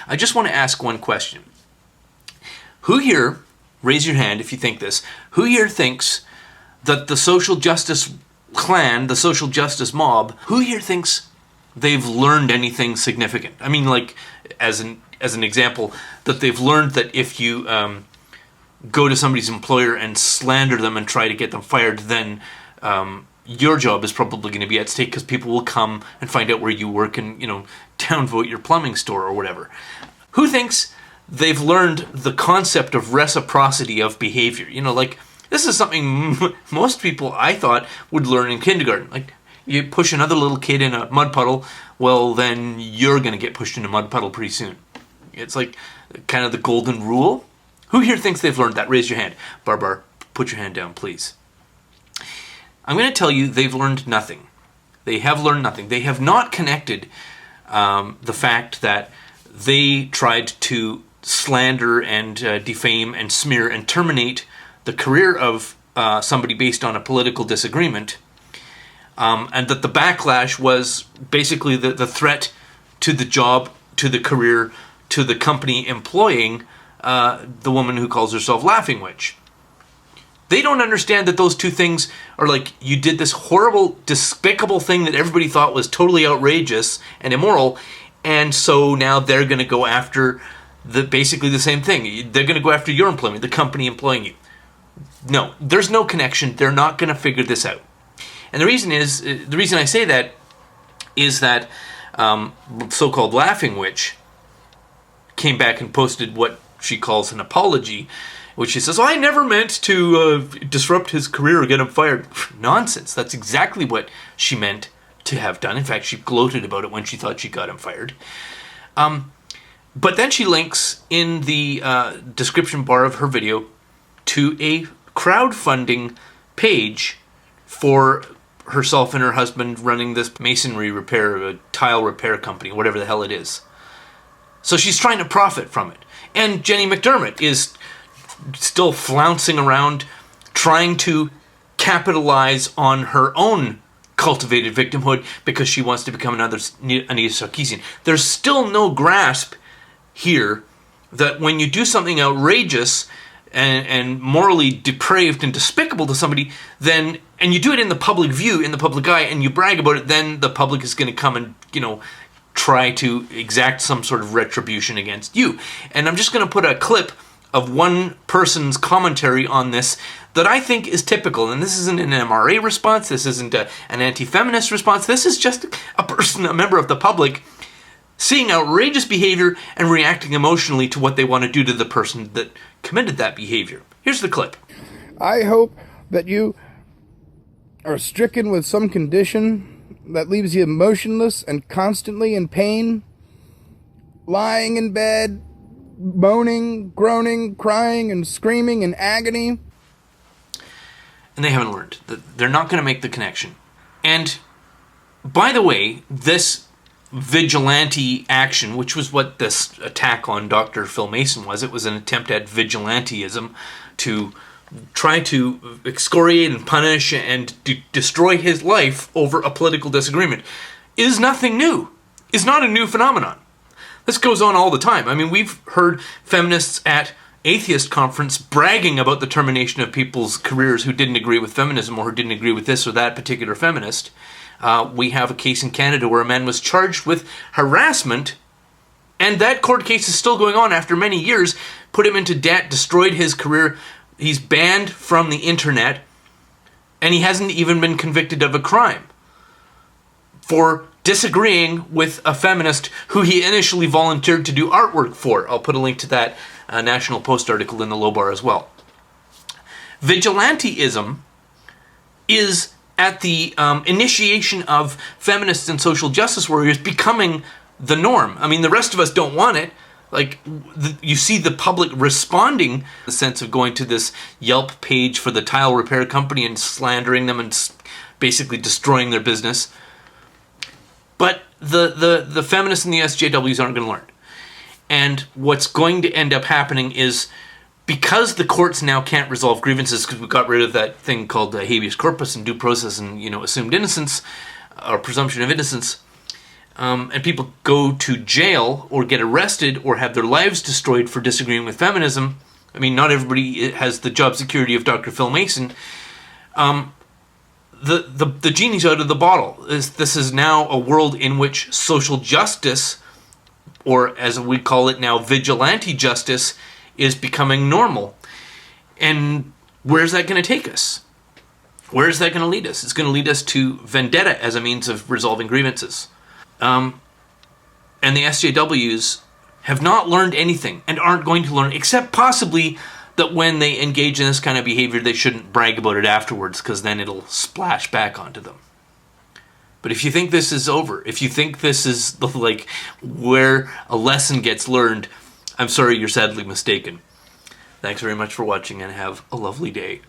I just want to ask one question. Who here, raise your hand if you think this, who here thinks that the social justice clan, the social justice mob, who here thinks they've learned anything significant? I mean, like, as an example, that they've learned that if you go to somebody's employer and slander them and try to get them fired, then your job is probably going to be at stake because people will come and find out where you work and, downvote your plumbing store or whatever. Who thinks they've learned the concept of reciprocity of behavior? Like, this is something most people, I thought, would learn in kindergarten. Like, you push another little kid in a mud puddle, well, then you're going to get pushed in a mud puddle pretty soon. It's like kind of the golden rule. Who here thinks they've learned that? Raise your hand. Barbar, put your hand down, please. I'm going to tell you they've learned nothing. They have learned nothing. They have not connected the fact that they tried to slander and defame and smear and terminate the career of somebody based on a political disagreement, and that the backlash was basically the threat to the job, to the career, to the company employing the woman who calls herself Laughing Witch. They don't understand that those two things are like, you did this horrible, despicable thing that everybody thought was totally outrageous and immoral, and so now they're going to go after basically the same thing. They're going to go after your employment, the company employing you. No, there's no connection. They're not going to figure this out. And the reason I say that is that so-called Laughing Witch came back and posted what she calls an apology, which she says, I never meant to disrupt his career or get him fired. Nonsense. That's exactly what she meant to have done. In fact, she gloated about it when she thought she got him fired. But then she links in the description bar of her video to a crowdfunding page for herself and her husband running this masonry repair, tile repair company, whatever the hell it is. So she's trying to profit from it. And Jenny McDermott is still flouncing around trying to capitalize on her own cultivated victimhood because she wants to become another Anita Sarkeesian. There's still no grasp here that when you do something outrageous and morally depraved and despicable to somebody, then, and you do it in the public view, in the public eye, and you brag about it, then the public is going to come and, try to exact some sort of retribution against you. And I'm just going to put a clip of one person's commentary on this that I think is typical. And this isn't an MRA response, this isn't an anti-feminist response, this is just a person, a member of the public, seeing outrageous behavior and reacting emotionally to what they want to do to the person that committed that behavior. Here's the clip. I hope that you are stricken with some condition that leaves you motionless and constantly in pain, lying in bed, moaning, groaning, crying, and screaming in agony. And they haven't learned. They're not going to make the connection. And, by the way, this vigilante action, which was what this attack on Dr. Phil Mason was, it was an attempt at vigilantism to try to excoriate and punish and destroy his life over a political disagreement, is nothing new. Is not a new phenomenon. This goes on all the time. I mean, we've heard feminists at atheist conference bragging about the termination of people's careers who didn't agree with feminism or who didn't agree with this or that particular feminist. We have a case in Canada where a man was charged with harassment, and that court case is still going on after many years, put him into debt, destroyed his career. He's banned from the internet, and he hasn't even been convicted of a crime for disagreeing with a feminist who he initially volunteered to do artwork for. I'll put a link to that National Post article in the low bar as well. Vigilantism is at the initiation of feminists and social justice warriors becoming the norm. I mean, the rest of us don't want it. Like, you see the public responding, the sense of going to this Yelp page for the tile repair company and slandering them and basically destroying their business. But the feminists and the SJWs aren't going to learn. And what's going to end up happening is, because the courts now can't resolve grievances because we got rid of that thing called habeas corpus and due process and, assumed innocence or presumption of innocence, and people go to jail or get arrested or have their lives destroyed for disagreeing with feminism. I mean, not everybody has the job security of Dr. Phil Mason. The genie's out of the bottle. This is now a world in which social justice, or as we call it now, vigilante justice, is becoming normal. And where's that going to take us? Where is that going to lead us? It's going to lead us to vendetta as a means of resolving grievances. And the SJWs have not learned anything and aren't going to learn, except possibly that when they engage in this kind of behavior, they shouldn't brag about it afterwards, because then it'll splash back onto them. But if you think this is over, if you think this is like where a lesson gets learned, I'm sorry, you're sadly mistaken. Thanks very much for watching, and have a lovely day.